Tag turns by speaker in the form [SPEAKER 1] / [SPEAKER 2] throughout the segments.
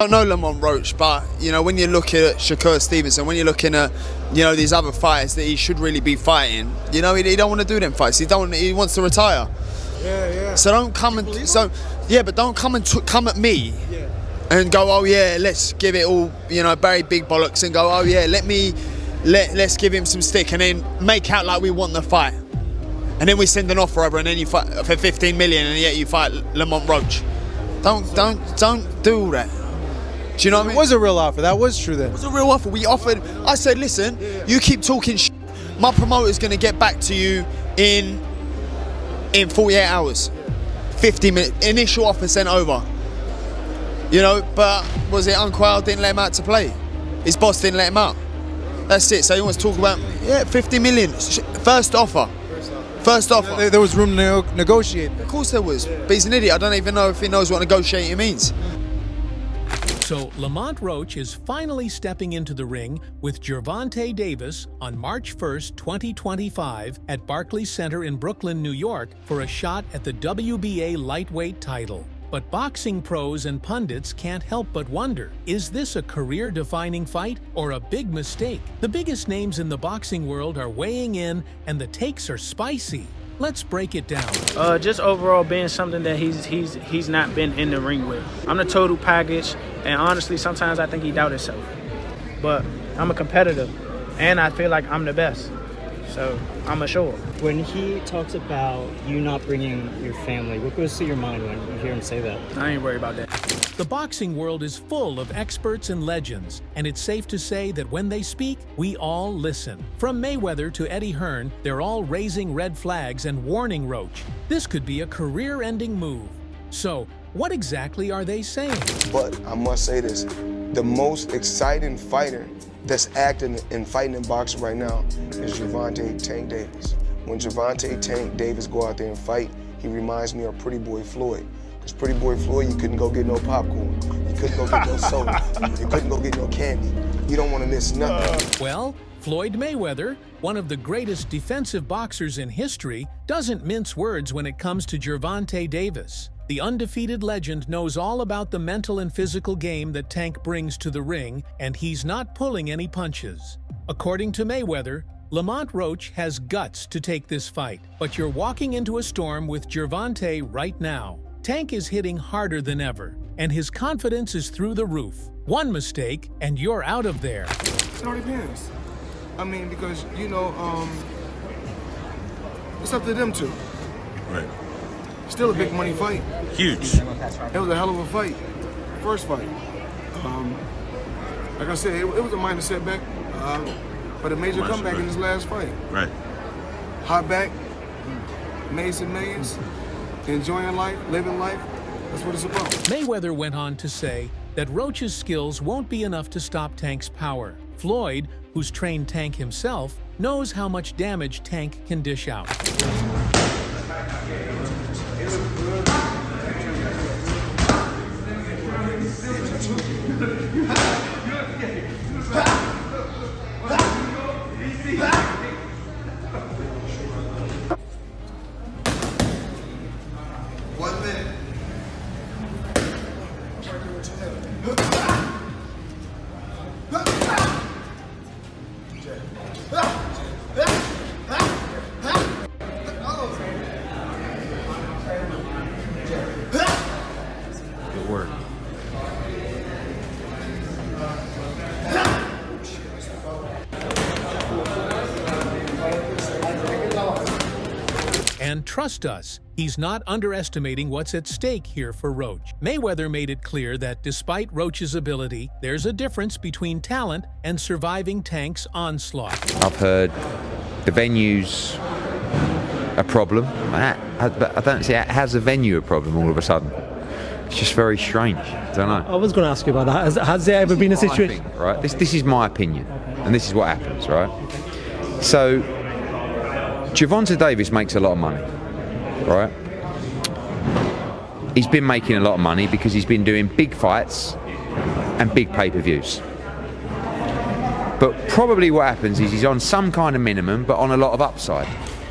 [SPEAKER 1] I don't know Lamont Roach, but you know, when you look at Shakur Stevenson, when you're looking at, you know, these other fighters that he should really be fighting, you know, he don't want to do them fights. He wants to retire.
[SPEAKER 2] Yeah.
[SPEAKER 1] So don't come and but don't come and come at me.
[SPEAKER 2] Yeah.
[SPEAKER 1] And go, oh yeah, let's give it all, you know, Barry big bollocks, and go, oh yeah, let's give him some stick, and then make out like we want the fight, and then we send an offer over, and then you fight for 15 million, and yet you fight Lamont Roach. Don't do all that. Do you know what I mean?
[SPEAKER 2] It was a real offer. That was true then.
[SPEAKER 1] It was a real offer. We offered. I said, listen, you keep talking shit. My promoter's going to get back to you in 48 hours. 50 minutes. Initial offer sent over. You know, but was it Unquail didn't let him out to play? His boss didn't let him out. That's it. So he wants to talk about 50 million. First offer.
[SPEAKER 2] There was room to negotiate.
[SPEAKER 1] Of course there was. But he's an idiot. I don't even know if he knows what negotiating means.
[SPEAKER 3] So Lamont Roach is finally stepping into the ring with Gervonta Davis on March 1st, 2025 at Barclays Center in Brooklyn, New York for a shot at the WBA lightweight title. But boxing pros and pundits can't help but wonder, is this a career-defining fight or a big mistake? The biggest names in the boxing world are weighing in and the takes are spicy. Let's break it down.
[SPEAKER 4] Just overall being something that he's not been in the ring with. I'm the total package, and honestly, sometimes I think he doubts himself. But I'm a competitor, and I feel like I'm the best. So I'm a show up.
[SPEAKER 5] When he talks about you not bringing your family, what goes through your mind when you hear him say that?
[SPEAKER 4] I ain't worried about that.
[SPEAKER 3] The boxing world is full of experts and legends, and it's safe to say that when they speak, we all listen. From Mayweather to Eddie Hearn, they're all raising red flags and warning Roach. This could be a career-ending move. So, what exactly are they saying?
[SPEAKER 6] But I must say this, the most exciting fighter that's acting and fighting in boxing right now is Gervonta Tank Davis. When Gervonta Tank Davis go out there and fight, he reminds me of Pretty Boy Floyd. Because Pretty Boy Floyd, you couldn't go get no popcorn. You couldn't go get no soda. You couldn't go get no candy. You don't want to miss nothing.
[SPEAKER 3] Well, Floyd Mayweather, one of the greatest defensive boxers in history, doesn't mince words when it comes to Gervonta Davis. The undefeated legend knows all about the mental and physical game that Tank brings to the ring, and he's not pulling any punches. According to Mayweather, Lamont Roach has guts to take this fight, but you're walking into a storm with Gervonta right now. Tank is hitting harder than ever, and his confidence is through the roof. One mistake, and you're out of there.
[SPEAKER 2] It all depends. I mean, because, you know, it's up to them two.
[SPEAKER 7] Right.
[SPEAKER 2] Still a big money fight.
[SPEAKER 7] Huge.
[SPEAKER 2] It was a hell of a fight. First fight. Like I said, it was a minor setback, but a major comeback in his last fight.
[SPEAKER 7] Right.
[SPEAKER 2] Hot back, made some millions, enjoying life, living life. That's what it's about.
[SPEAKER 3] Mayweather went on to say that Roach's skills won't be enough to stop Tank's power. Floyd, who's trained Tank himself, knows how much damage Tank can dish out.
[SPEAKER 7] Good work.
[SPEAKER 3] And trust us, he's not underestimating what's at stake here for Roach. Mayweather made it clear that despite Roach's ability, there's a difference between talent and surviving Tank's onslaught.
[SPEAKER 8] I've heard the venue's a problem. I don't see how's the venue a problem all of a sudden. It's just very strange. I don't know.
[SPEAKER 5] I was going to ask you about that. Has there ever been a situation?
[SPEAKER 8] Right. This is my opinion, and this is what happens, right? So, Gervonta Davis makes a lot of money, right? He's been making a lot of money because he's been doing big fights and big pay-per-views. But probably what happens is he's on some kind of minimum, but on a lot of upside.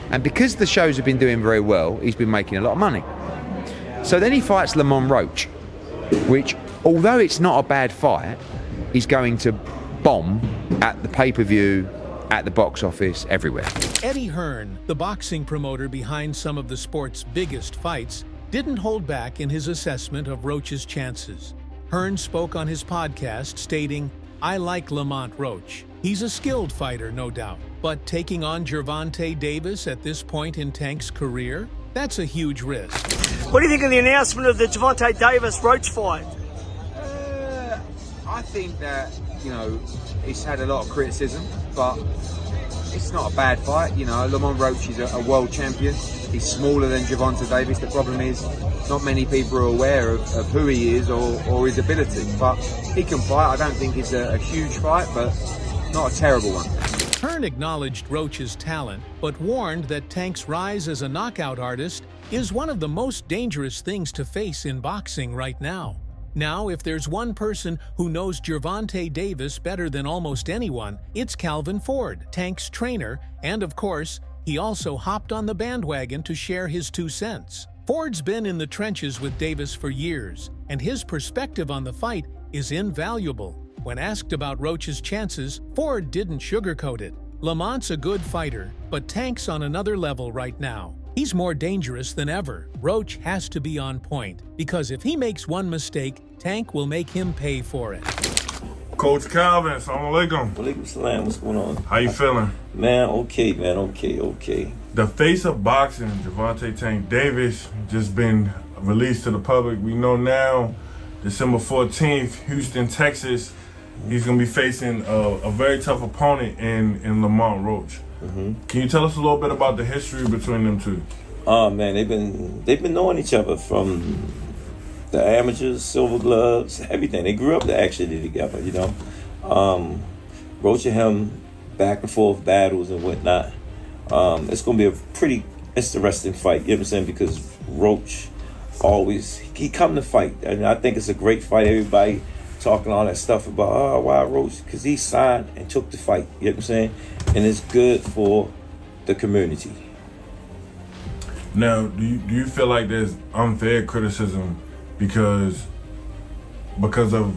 [SPEAKER 8] And because the shows have been doing very well, he's been making a lot of money. So then he fights Lamont Roach, which although it's not a bad fight, is going to bomb at the pay-per-view, at the box office, everywhere.
[SPEAKER 3] Eddie Hearn, the boxing promoter behind some of the sport's biggest fights, didn't hold back in his assessment of Roach's chances. Hearn spoke on his podcast stating, "I like Lamont Roach. He's a skilled fighter, no doubt. But taking on Gervonta Davis at this point in Tank's career, that's a huge risk."
[SPEAKER 9] What do you think of the announcement of the Gervonta Davis-Roach fight?
[SPEAKER 10] I think that, it's had a lot of criticism, but it's not a bad fight. Lamont Roach is a world champion. He's smaller than Gervonta Davis. The problem is not many people are aware of who he is or his ability. But he can fight. I don't think it's a huge fight, but not a terrible one.
[SPEAKER 3] Hearn acknowledged Roach's talent, but warned that Tank's rise as a knockout artist is one of the most dangerous things to face in boxing right now. Now, if there's one person who knows Gervonta Davis better than almost anyone, it's Calvin Ford, Tank's trainer, and of course, he also hopped on the bandwagon to share his 2 cents. Ford's been in the trenches with Davis for years, and his perspective on the fight is invaluable. When asked about Roach's chances, Ford didn't sugarcoat it. Lamont's a good fighter, but Tank's on another level right now. He's more dangerous than ever. Roach has to be on point, because if he makes one mistake, Tank will make him pay for it.
[SPEAKER 11] Coach Calvin, assalamu alaikum.
[SPEAKER 12] Walaikum salam, what's going on?
[SPEAKER 11] How you feeling?
[SPEAKER 12] Man, okay, okay.
[SPEAKER 11] The face of boxing, Gervonta Tank Davis, just been released to the public. We know now, December 14th, Houston, Texas, he's going to be facing a very tough opponent in Lamont Roach. Can you tell us a little bit about the history between them two?
[SPEAKER 12] Oh man, they've been knowing each other from the amateurs, silver gloves, everything. They grew up actually together, Roach and him, back and forth battles and whatnot. It's gonna be a pretty interesting fight, you know what I'm saying? Because Roach he come to fight, and I think it's a great fight. Everybody talking all that stuff about why Roach, because he signed and took the fight, you know what I'm saying? And it's good for the community.
[SPEAKER 11] Now, do you feel like there's unfair criticism because of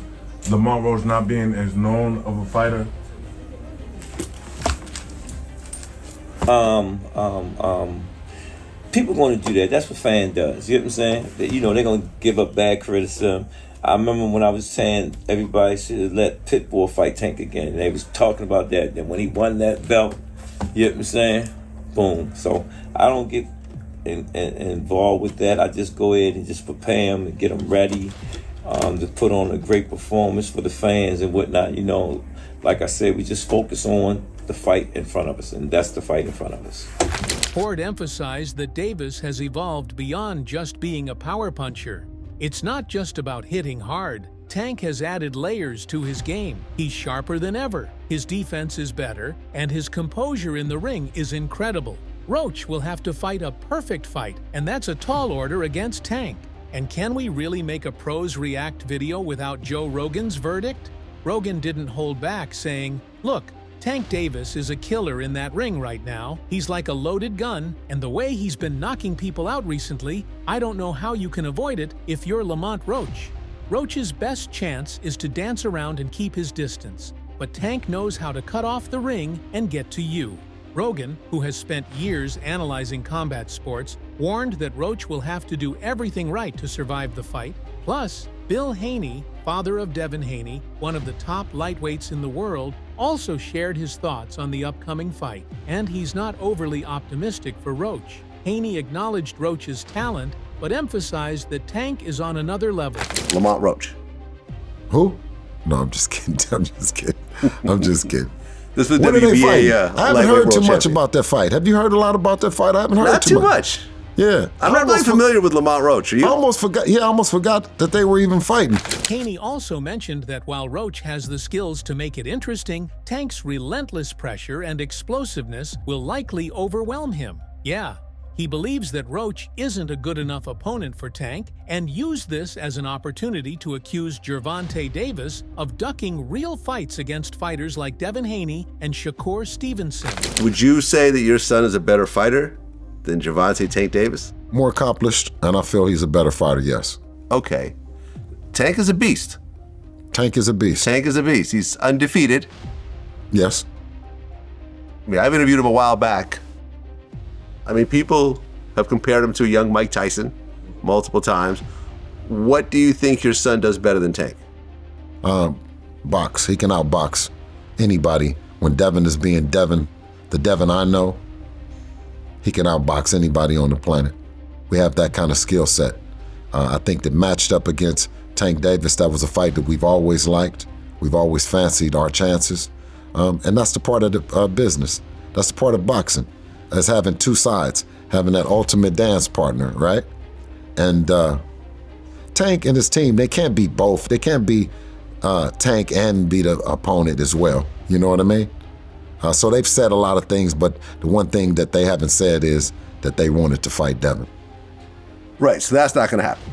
[SPEAKER 11] Lamont Roach not being as known of a fighter?
[SPEAKER 12] People going to do that. That's what fan does. You know what I'm saying? They're going to give up bad criticism. I remember when I was saying everybody should let Pitbull fight Tank again. And they was talking about that. Then when he won that belt, you know what I'm saying? Boom. So I don't get involved with that. I just go ahead and just prepare them and get them ready to put on a great performance for the fans and whatnot. Like I said, we just focus on the fight in front of us, and that's the fight in front of us.
[SPEAKER 3] Ford emphasized that Davis has evolved beyond just being a power puncher. It's not just about hitting hard. Tank has added layers to his game. He's sharper than ever, his defense is better, and his composure in the ring is incredible. Roach will have to fight a perfect fight, and that's a tall order against Tank. And can we really make a pros react video without Joe Rogan's verdict? Rogan didn't hold back, saying, "Look, Tank Davis is a killer in that ring right now. He's like a loaded gun, and the way he's been knocking people out recently, I don't know how you can avoid it if you're Lamont Roach." Roach's best chance is to dance around and keep his distance, but Tank knows how to cut off the ring and get to you. Rogan, who has spent years analyzing combat sports, warned that Roach will have to do everything right to survive the fight. Plus, Bill Haney, father of Devin Haney, one of the top lightweights in the world, also shared his thoughts on the upcoming fight, and he's not overly optimistic for Roach. Haney acknowledged Roach's talent, but emphasized that Tank is on another level.
[SPEAKER 13] Lamont Roach.
[SPEAKER 14] Who? No, I'm just kidding. I'm just kidding.
[SPEAKER 13] This was
[SPEAKER 14] When are they fighting?
[SPEAKER 13] WBA.
[SPEAKER 14] I haven't heard too much about that fight. Have you heard a lot about that fight? I haven't heard
[SPEAKER 13] Not too much.
[SPEAKER 14] Yeah.
[SPEAKER 13] I'm not really familiar with Lamont Roach. Are you?
[SPEAKER 14] I almost forgot that they were even fighting.
[SPEAKER 3] Haney also mentioned that while Roach has the skills to make it interesting, Tank's relentless pressure and explosiveness will likely overwhelm him. Yeah, he believes that Roach isn't a good enough opponent for Tank and used this as an opportunity to accuse Gervonta Davis of ducking real fights against fighters like Devin Haney and Shakur Stevenson.
[SPEAKER 13] Would you say that your son is a better fighter than Gervonta Tank Davis?
[SPEAKER 14] More accomplished, and I feel he's a better fighter, yes.
[SPEAKER 13] Okay. Tank is a beast.
[SPEAKER 14] Tank is a beast.
[SPEAKER 13] Tank is a beast. He's undefeated.
[SPEAKER 14] Yes.
[SPEAKER 13] I mean, I've interviewed him a while back. I mean, people have compared him to a young Mike Tyson multiple times. What do you think your son does better than Tank?
[SPEAKER 14] Box. He can outbox anybody. When Devin is being Devin, the Devin I know, he can outbox anybody on the planet. We have that kind of skill set. I think that matched up against Tank Davis, that was a fight that we've always liked. We've always fancied our chances. And that's the part of the business. That's the part of boxing, as having two sides, having that ultimate dance partner, right? And Tank and his team, they can't be both. They can't be Tank and be the opponent as well. You know what I mean? So they've said a lot of things, but the one thing that they haven't said is that they wanted to fight Devin.
[SPEAKER 13] Right, so that's not going to happen.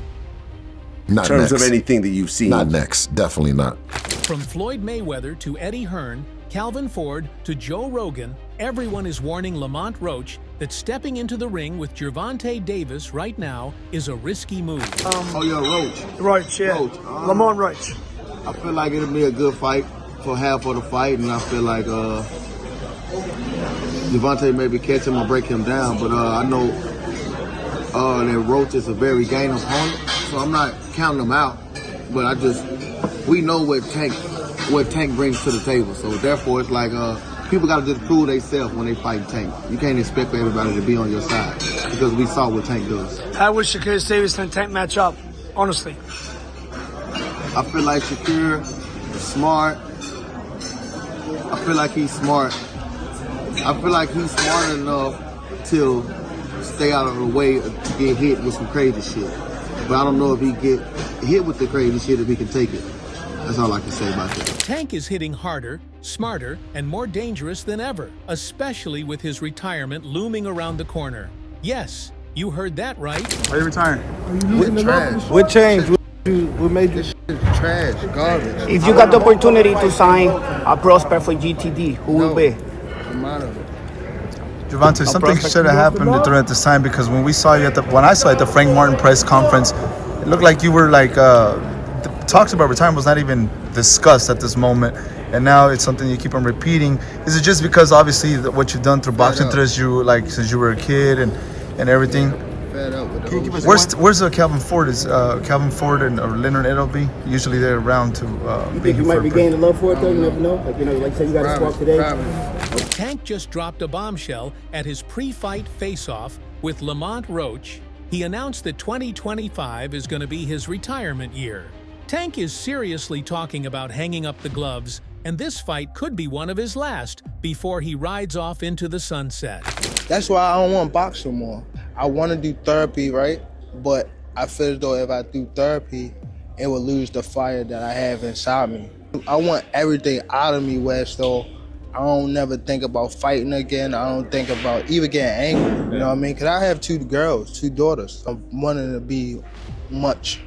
[SPEAKER 14] Not
[SPEAKER 13] in terms
[SPEAKER 14] next.
[SPEAKER 13] of anything that you've seen.
[SPEAKER 14] Not next, definitely not.
[SPEAKER 3] From Floyd Mayweather to Eddie Hearn, Calvin Ford to Joe Rogan, everyone is warning Lamont Roach that stepping into the ring with Gervonta Davis right now is a risky move.
[SPEAKER 2] Roach.
[SPEAKER 9] Roach, yeah.
[SPEAKER 2] Roach.
[SPEAKER 9] Lamont Roach.
[SPEAKER 2] I feel like it'll be a good fight for half of the fight, and I feel like Gervonta maybe catch him or break him down, but I know that Roach is a very game opponent, so I'm not counting him out. But we know what Tank brings to the table, so therefore it's like people got to just prove themselves when they fight Tank. You can't expect for everybody to be on your side because we saw what Tank does.
[SPEAKER 9] How would Shakur Davis and Tank match up, honestly?
[SPEAKER 2] I feel like Shakur is smart. I feel like he's smart. I feel like he's smart enough to stay out of the way to get hit with some crazy shit. But I don't know if he get hit with the crazy shit if he can take it. That's all I can say about that.
[SPEAKER 3] Tank is hitting harder, smarter, and more dangerous than ever, especially with his retirement looming around the corner. Yes, you heard that right.
[SPEAKER 2] Are you retiring?
[SPEAKER 15] With trash.
[SPEAKER 2] What changed? What made this shit
[SPEAKER 15] Trash, garbage.
[SPEAKER 16] If you got the opportunity to sign a prospect for GTD, who will be?
[SPEAKER 17] Gervonta, something should have happened during this time, because when I saw you at the Frank Martin press conference, it looked like you were like the talks about retirement was not even discussed at this moment, and now it's something you keep on repeating. Is it just because obviously what you've done through boxing since you were a kid and everything? Where's Calvin Ford? Is Calvin Ford or Leonard Edelby usually they're around to?
[SPEAKER 16] You think you might be gaining love for it though? You never know. Like say you got to squawk today.
[SPEAKER 3] Tank just dropped a bombshell at his pre-fight face-off with Lamont Roach. He announced that 2025 is going to be his retirement year. Tank is seriously talking about hanging up the gloves, and this fight could be one of his last before he rides off into the sunset.
[SPEAKER 15] That's why I don't want to box no more. I want to do therapy, right? But I feel as though if I do therapy, it will lose the fire that I have inside me. I want everything out of me, Wes, so I don't never think about fighting again. I don't think about even getting angry, you know what I mean? Because I have two daughters. I'm wanting to be much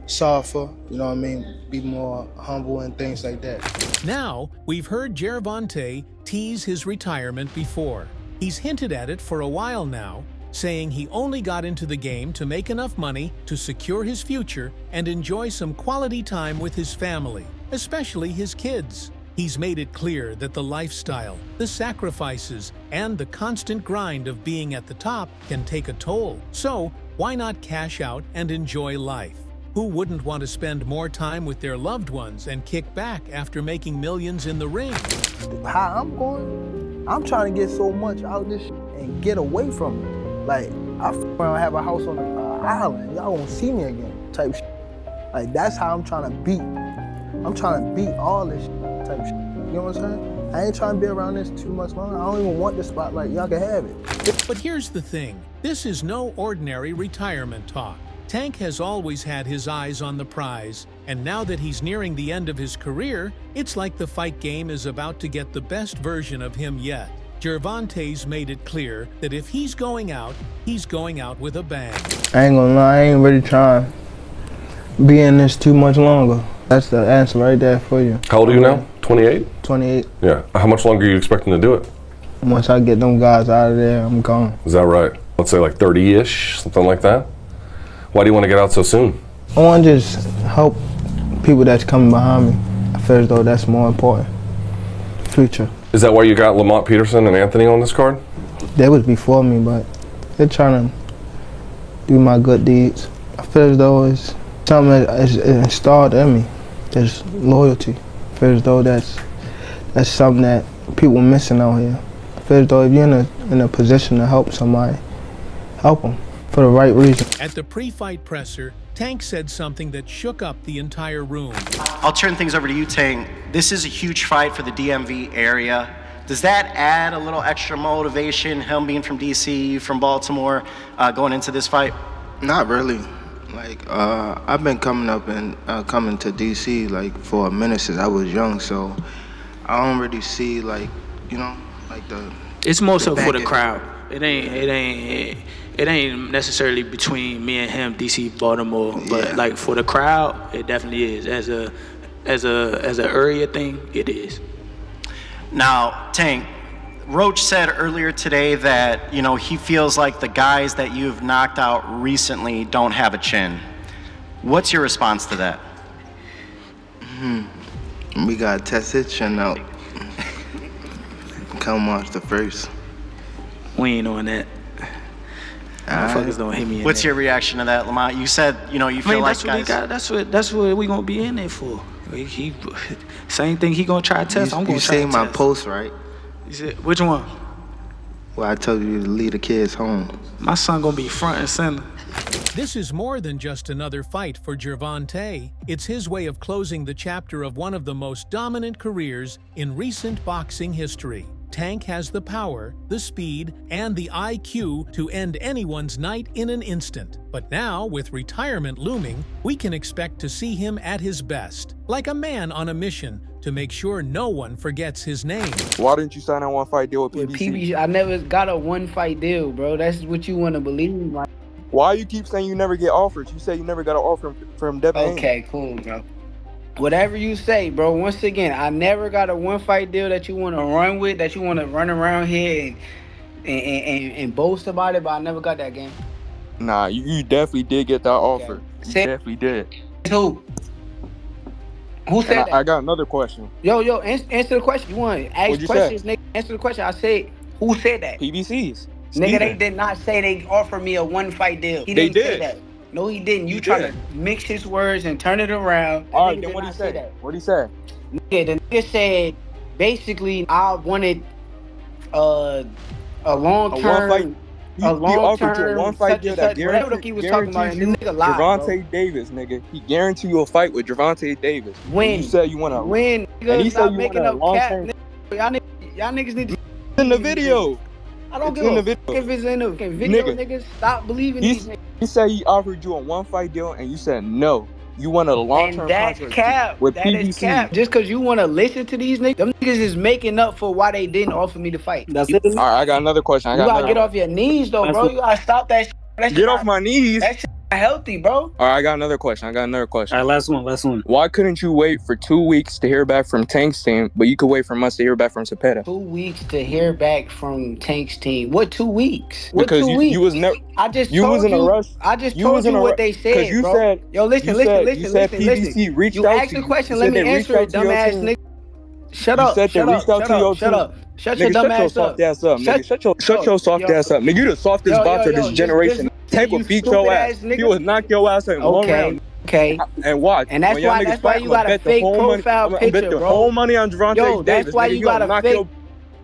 [SPEAKER 15] softer, you know what I mean? Be more humble and things like that.
[SPEAKER 3] Now, we've heard Gervonta tease his retirement before. He's hinted at it for a while now, saying he only got into the game to make enough money to secure his future and enjoy some quality time with his family, especially his kids. He's made it clear that the lifestyle, the sacrifices, and the constant grind of being at the top can take a toll. So, why not cash out and enjoy life? Who wouldn't want to spend more time with their loved ones and kick back after making millions in the ring?
[SPEAKER 15] How I'm going, I'm trying to get so much out of this shit and get away from it. Like, I have a house on an island. Y'all won't see me again type shit. Like, that's how I'm trying to beat. I'm trying to beat all this shit type shit. You know what I'm saying? I ain't trying to be around this too much longer. I don't even want the spotlight. Y'all can have it.
[SPEAKER 3] But here's the thing. This is no ordinary retirement talk. Tank has always had his eyes on the prize, and now that he's nearing the end of his career, it's like the fight game is about to get the best version of him yet. Gervonta's made it clear that if he's going out with a bang.
[SPEAKER 15] I ain't gonna lie, I ain't really trying to be in this too much longer. That's the answer right there for you.
[SPEAKER 18] How old are you now? 28?
[SPEAKER 15] 28.
[SPEAKER 18] Yeah. How much longer are you expecting to do it?
[SPEAKER 15] Once I get them guys out of there, I'm gone.
[SPEAKER 18] Is that right? Let's say like 30-ish, something like that? Why do you want to get out so soon?
[SPEAKER 15] I want to just help people that's coming behind me. I feel as though that's more important. Future.
[SPEAKER 18] Is that why you got Lamont Peterson and Anthony on this card?
[SPEAKER 15] They was before me, but they're trying to do my good deeds. I feel as though it's something that is installed in me. There's loyalty. I feel as though that's something that people are missing out here. I feel as though if you're in a position to help somebody, help them for the right reason.
[SPEAKER 3] At the pre-fight presser, Tank said something that shook up the entire room.
[SPEAKER 19] I'll turn things over to you, Tank. This is a huge fight for the DMV area. Does that add a little extra motivation, him being from DC, from Baltimore, going into this fight?
[SPEAKER 15] Not really. Like, I've been coming up and coming to DC like for a minute since I was young, so I don't really see like, you know, like the.
[SPEAKER 4] It's more so for the crowd. It ain't necessarily between me and him, DC, Baltimore, but like for the crowd, it definitely is. As a area thing, it is.
[SPEAKER 19] Now, Tank, Roach said earlier today that, you know, he feels like the guys that you've knocked out recently don't have a chin. What's your response to that?
[SPEAKER 15] We gotta test his chin out. Come watch the first.
[SPEAKER 4] We ain't on that. Motherfuckers don't hit me in
[SPEAKER 19] What's
[SPEAKER 4] there.
[SPEAKER 19] your reaction to that, Lamont? You said, you know, you feel like
[SPEAKER 4] that's what we gonna be in there for. He same thing he gonna try to test. I'm gonna try to
[SPEAKER 15] You seen my
[SPEAKER 4] test.
[SPEAKER 15] post, right?
[SPEAKER 4] You said, which one?
[SPEAKER 15] Well, I told you to leave the kids home.
[SPEAKER 4] My son gonna be front and center.
[SPEAKER 3] This is more than just another fight for Gervonta. It's his way of closing the chapter of one of the most dominant careers in recent boxing history. Tank has the power, the speed, and the IQ to end anyone's night in an instant. But now, with retirement looming, we can expect to see him at his best, like a man on a mission to make sure no one forgets his name.
[SPEAKER 20] Why didn't you sign a one-fight deal with PBC?
[SPEAKER 16] I never got a one-fight deal, bro. That's what you want to believe. Like,
[SPEAKER 20] Why you keep saying you never get offers? You said you never got an offer from Devin Haney.
[SPEAKER 16] okay, cool, bro. Whatever you say, bro. Once again, I never got a one-fight deal that you want to run with, that you want to run around here and boast about it, but I never got that game.
[SPEAKER 20] Nah, you definitely did get that offer. You definitely did.
[SPEAKER 16] Who? Who said that?
[SPEAKER 20] I got another question.
[SPEAKER 16] Yo, answer the question. You want to ask
[SPEAKER 20] What'd you
[SPEAKER 16] questions,
[SPEAKER 20] say?
[SPEAKER 16] nigga? Answer the question. I said, who said that?
[SPEAKER 20] PBC's.
[SPEAKER 16] Nigga, they did not say they offered me a one-fight deal. He
[SPEAKER 20] They
[SPEAKER 16] didn't say
[SPEAKER 20] did.
[SPEAKER 16] that. No, he didn't. You
[SPEAKER 20] He
[SPEAKER 16] try
[SPEAKER 20] did.
[SPEAKER 16] to mix his words and turn it around.
[SPEAKER 20] All right,
[SPEAKER 16] Nigga
[SPEAKER 20] then
[SPEAKER 16] did
[SPEAKER 20] what'd he
[SPEAKER 16] not say
[SPEAKER 20] say?
[SPEAKER 16] that.
[SPEAKER 20] What'd he say?
[SPEAKER 16] Nigga, the nigga said, basically, I wanted a long-term...
[SPEAKER 20] He offered you a one-fight deal that
[SPEAKER 16] whatever he was talking about, and this nigga lied, bro.
[SPEAKER 20] Gervonta Davis, nigga. He guaranteed you a fight with Gervonta Davis.
[SPEAKER 16] When?
[SPEAKER 20] And you said you want to.
[SPEAKER 16] When?
[SPEAKER 20] And
[SPEAKER 16] Nigga,
[SPEAKER 20] he
[SPEAKER 16] stop
[SPEAKER 20] said you
[SPEAKER 16] making
[SPEAKER 20] want a
[SPEAKER 16] up cap.
[SPEAKER 20] long-term.
[SPEAKER 16] Y'all niggas need to...
[SPEAKER 20] In the video.
[SPEAKER 16] I don't
[SPEAKER 20] It's
[SPEAKER 16] give
[SPEAKER 20] in
[SPEAKER 16] a
[SPEAKER 20] the
[SPEAKER 16] fuck if it's in the video,
[SPEAKER 20] Nigga.
[SPEAKER 16] niggas. Stop believing these niggas.
[SPEAKER 20] He said he offered you a one-fight deal, and you said no. You want a long-term
[SPEAKER 16] And that's
[SPEAKER 20] contract
[SPEAKER 16] cap.
[SPEAKER 20] with
[SPEAKER 16] That
[SPEAKER 20] PBC.
[SPEAKER 16] is cap. Just because you want to listen to these niggas, them niggas is making up for why they didn't offer me the fight.
[SPEAKER 20] That's it. All right, I got another question.
[SPEAKER 16] You gotta get off your knees, though, bro. You gotta stop that shit. That shit
[SPEAKER 20] Get off my knees.
[SPEAKER 16] That shit not healthy, bro.
[SPEAKER 20] All right, I got another question. All right,
[SPEAKER 5] last one.
[SPEAKER 20] Why couldn't you wait for 2 weeks to hear back from Tank's team, but you could wait for months to hear back from Cepeda?
[SPEAKER 16] 2 weeks to hear back from Tank's team. What 2 weeks? What
[SPEAKER 20] Because
[SPEAKER 16] 2 weeks?
[SPEAKER 20] you was never.
[SPEAKER 16] I just
[SPEAKER 20] You
[SPEAKER 16] told
[SPEAKER 20] was in
[SPEAKER 16] you.
[SPEAKER 20] a rush.
[SPEAKER 16] I just
[SPEAKER 20] You
[SPEAKER 16] told
[SPEAKER 20] was
[SPEAKER 16] you
[SPEAKER 20] in a
[SPEAKER 16] what
[SPEAKER 20] ru-
[SPEAKER 16] they said,
[SPEAKER 20] you
[SPEAKER 16] bro.
[SPEAKER 20] said-
[SPEAKER 16] Yo, listen.
[SPEAKER 20] you said PBC reached
[SPEAKER 16] You
[SPEAKER 20] out
[SPEAKER 16] asked
[SPEAKER 20] to
[SPEAKER 16] the
[SPEAKER 20] you.
[SPEAKER 16] question.
[SPEAKER 20] You
[SPEAKER 16] Let
[SPEAKER 20] said
[SPEAKER 16] me
[SPEAKER 20] they reached
[SPEAKER 16] answer
[SPEAKER 20] out
[SPEAKER 16] it,
[SPEAKER 20] to your
[SPEAKER 16] dumbass
[SPEAKER 20] team.
[SPEAKER 16] nigga. Shut
[SPEAKER 20] You
[SPEAKER 16] up.
[SPEAKER 20] said they
[SPEAKER 16] Shut
[SPEAKER 20] reached
[SPEAKER 16] up.
[SPEAKER 20] out
[SPEAKER 16] Shut
[SPEAKER 20] to your
[SPEAKER 16] up. Shut
[SPEAKER 20] team.
[SPEAKER 16] up. Shut your
[SPEAKER 20] Nigga,
[SPEAKER 16] dumb
[SPEAKER 20] shut your
[SPEAKER 16] ass up.
[SPEAKER 20] soft ass up, nigga. Shut your soft ass up, nigga. You the softest
[SPEAKER 16] Yo,
[SPEAKER 20] boxer of this
[SPEAKER 16] yo,
[SPEAKER 20] generation. Tank will beat your
[SPEAKER 16] stupid
[SPEAKER 20] ass.
[SPEAKER 16] ass nigga.
[SPEAKER 20] He will knock your ass in one round.
[SPEAKER 16] Okay.
[SPEAKER 20] And watch.
[SPEAKER 16] And that's
[SPEAKER 20] when y'all
[SPEAKER 16] why-
[SPEAKER 20] niggas
[SPEAKER 16] that's why
[SPEAKER 20] fight,
[SPEAKER 16] you
[SPEAKER 20] I'ma
[SPEAKER 16] got a
[SPEAKER 20] bet the
[SPEAKER 16] fake
[SPEAKER 20] whole money-
[SPEAKER 16] profile
[SPEAKER 20] I'ma
[SPEAKER 16] picture,
[SPEAKER 20] bet the
[SPEAKER 16] bro.
[SPEAKER 20] whole money on Gervonta
[SPEAKER 16] Yo,
[SPEAKER 20] Davis.
[SPEAKER 16] that's why
[SPEAKER 20] nigga.
[SPEAKER 16] you got a
[SPEAKER 20] knock
[SPEAKER 16] fake
[SPEAKER 20] your-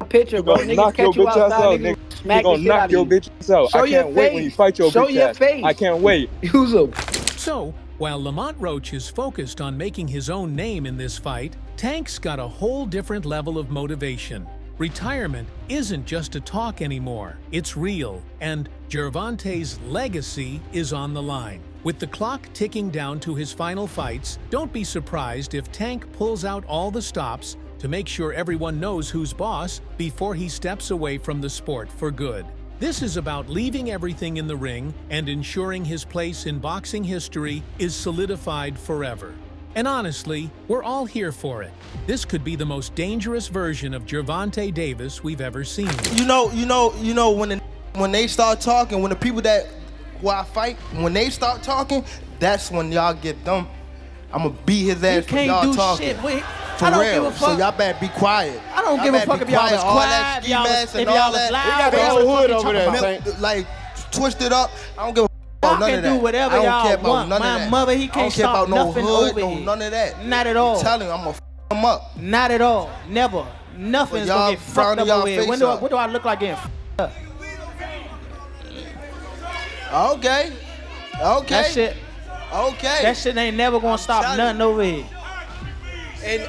[SPEAKER 16] picture, bro.
[SPEAKER 20] gonna
[SPEAKER 16] Niggas
[SPEAKER 20] knock your
[SPEAKER 16] catch you
[SPEAKER 20] bitch ass
[SPEAKER 16] outside,
[SPEAKER 20] out,
[SPEAKER 16] niggas
[SPEAKER 20] nigga.
[SPEAKER 16] smack
[SPEAKER 20] You
[SPEAKER 16] the
[SPEAKER 20] gonna
[SPEAKER 16] shit out
[SPEAKER 20] knock
[SPEAKER 16] of
[SPEAKER 20] your
[SPEAKER 16] you.
[SPEAKER 20] bitch ass out.
[SPEAKER 16] Show
[SPEAKER 20] I
[SPEAKER 16] your
[SPEAKER 20] can't wait when you
[SPEAKER 16] face.
[SPEAKER 20] fight your
[SPEAKER 16] Show
[SPEAKER 20] bitch
[SPEAKER 16] your
[SPEAKER 20] ass.
[SPEAKER 16] face.
[SPEAKER 20] I can't wait.
[SPEAKER 16] Use a...
[SPEAKER 3] So, while Lamont Roach is focused on making his own name in this fight, Tank's got a whole different level of motivation. Retirement isn't just a talk anymore, it's real, and Gervonta's legacy is on the line. With the clock ticking down to his final fights, don't be surprised if Tank pulls out all the stops to make sure everyone knows who's boss before he steps away from the sport for good. This is about leaving everything in the ring and ensuring his place in boxing history is solidified forever. And honestly, we're all here for it. This could be the most dangerous version of Gervonta Davis we've ever seen.
[SPEAKER 15] You know, when they start talking, when the people that who I fight, when they start talking, that's when y'all get them. I'm gonna beat his ass for
[SPEAKER 2] can't
[SPEAKER 15] y'all
[SPEAKER 2] do
[SPEAKER 15] talking.
[SPEAKER 2] shit. Wait,
[SPEAKER 15] For
[SPEAKER 2] I don't
[SPEAKER 15] real.
[SPEAKER 2] give a fuck.
[SPEAKER 15] So y'all better be quiet.
[SPEAKER 2] I don't give a fuck if y'all was
[SPEAKER 15] all that
[SPEAKER 2] quiet,
[SPEAKER 15] ski
[SPEAKER 2] y'all was-
[SPEAKER 15] mask
[SPEAKER 2] if
[SPEAKER 15] and
[SPEAKER 2] y'all
[SPEAKER 15] all
[SPEAKER 2] was
[SPEAKER 15] that.
[SPEAKER 2] loud.
[SPEAKER 15] They got
[SPEAKER 2] What
[SPEAKER 15] their
[SPEAKER 2] the
[SPEAKER 15] own
[SPEAKER 2] fuck
[SPEAKER 15] hood
[SPEAKER 2] you
[SPEAKER 15] over
[SPEAKER 2] talking
[SPEAKER 15] there.
[SPEAKER 2] about?
[SPEAKER 15] Like twisted up. I don't give a
[SPEAKER 2] Y'all
[SPEAKER 15] about none
[SPEAKER 2] can
[SPEAKER 15] of that.
[SPEAKER 2] do whatever
[SPEAKER 15] I don't
[SPEAKER 2] y'all
[SPEAKER 15] care about
[SPEAKER 2] want.
[SPEAKER 15] none
[SPEAKER 2] My
[SPEAKER 15] of that.
[SPEAKER 2] mother, he
[SPEAKER 15] I
[SPEAKER 2] can't
[SPEAKER 15] don't care
[SPEAKER 2] stop
[SPEAKER 15] about no
[SPEAKER 2] nothing
[SPEAKER 15] hood,
[SPEAKER 2] over
[SPEAKER 15] no
[SPEAKER 2] here.
[SPEAKER 15] none of that.
[SPEAKER 2] Not at all.
[SPEAKER 15] I'm telling you, I'm gonna him up.
[SPEAKER 2] Not at all. Never. Nothing's
[SPEAKER 15] y'all
[SPEAKER 2] gonna get fucked
[SPEAKER 15] frowning
[SPEAKER 2] up
[SPEAKER 15] y'all
[SPEAKER 2] over here.
[SPEAKER 15] face up.
[SPEAKER 2] What do I look like getting up?
[SPEAKER 15] Okay. Okay.
[SPEAKER 2] That shit.
[SPEAKER 15] Okay.
[SPEAKER 2] That shit ain't never gonna stop nothing over here.
[SPEAKER 15] And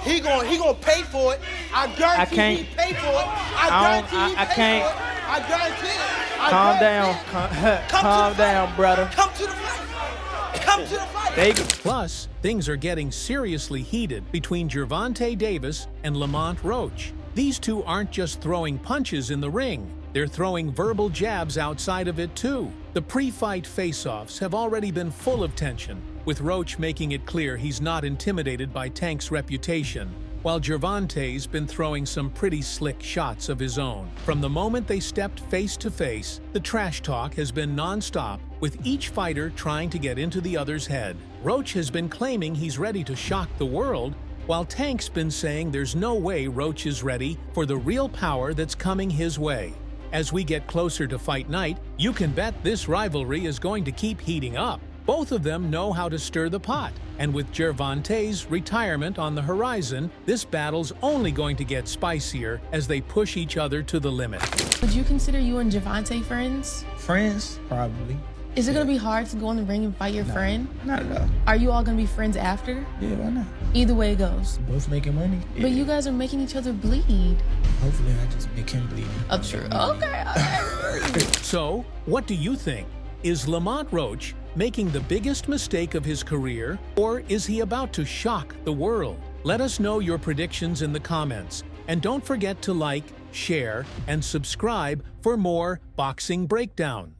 [SPEAKER 15] he gonna pay for it. I guarantee
[SPEAKER 2] can't-
[SPEAKER 15] he pay for it.
[SPEAKER 2] I
[SPEAKER 15] guarantee
[SPEAKER 2] don't-
[SPEAKER 15] he
[SPEAKER 2] I
[SPEAKER 15] pay
[SPEAKER 2] can't.
[SPEAKER 15] for it. I guarantee it. I
[SPEAKER 2] Calm
[SPEAKER 15] guarantee
[SPEAKER 2] down.
[SPEAKER 15] it.
[SPEAKER 2] Calm down, brother.
[SPEAKER 15] Come to the fight. Come to the fight.
[SPEAKER 3] Plus, things are getting seriously heated between Gervonta Davis and Lamont Roach. These two aren't just throwing punches in the ring, they're throwing verbal jabs outside of it too. The pre-fight face-offs have already been full of tension, with Roach making it clear he's not intimidated by Tank's reputation, while Gervonta's been throwing some pretty slick shots of his own. From the moment they stepped face-to-face, the trash talk has been non-stop, with each fighter trying to get into the other's head. Roach has been claiming he's ready to shock the world, while Tank's been saying there's no way Roach is ready for the real power that's coming his way. As we get closer to fight night, you can bet this rivalry is going to keep heating up. Both of them know how to stir the pot, and with Gervonta's retirement on the horizon, this battle's only going to get spicier as they push each other to the limit.
[SPEAKER 21] Would you consider you and Gervonta friends?
[SPEAKER 4] Friends, probably.
[SPEAKER 21] Is it gonna be hard to go in the ring and fight your friend?
[SPEAKER 4] Not at all.
[SPEAKER 21] Are you all gonna be friends after?
[SPEAKER 4] Yeah, why not?
[SPEAKER 21] Either way it goes.
[SPEAKER 4] Both making money.
[SPEAKER 21] But you guys are making each other bleed.
[SPEAKER 4] Hopefully, I just make him bleed.
[SPEAKER 21] Oh, true. Okay.
[SPEAKER 3] So, what do you think? Is Lamont Roach making the biggest mistake of his career, or is he about to shock the world? Let us know your predictions in the comments, and don't forget to like, share, and subscribe for more boxing breakdowns.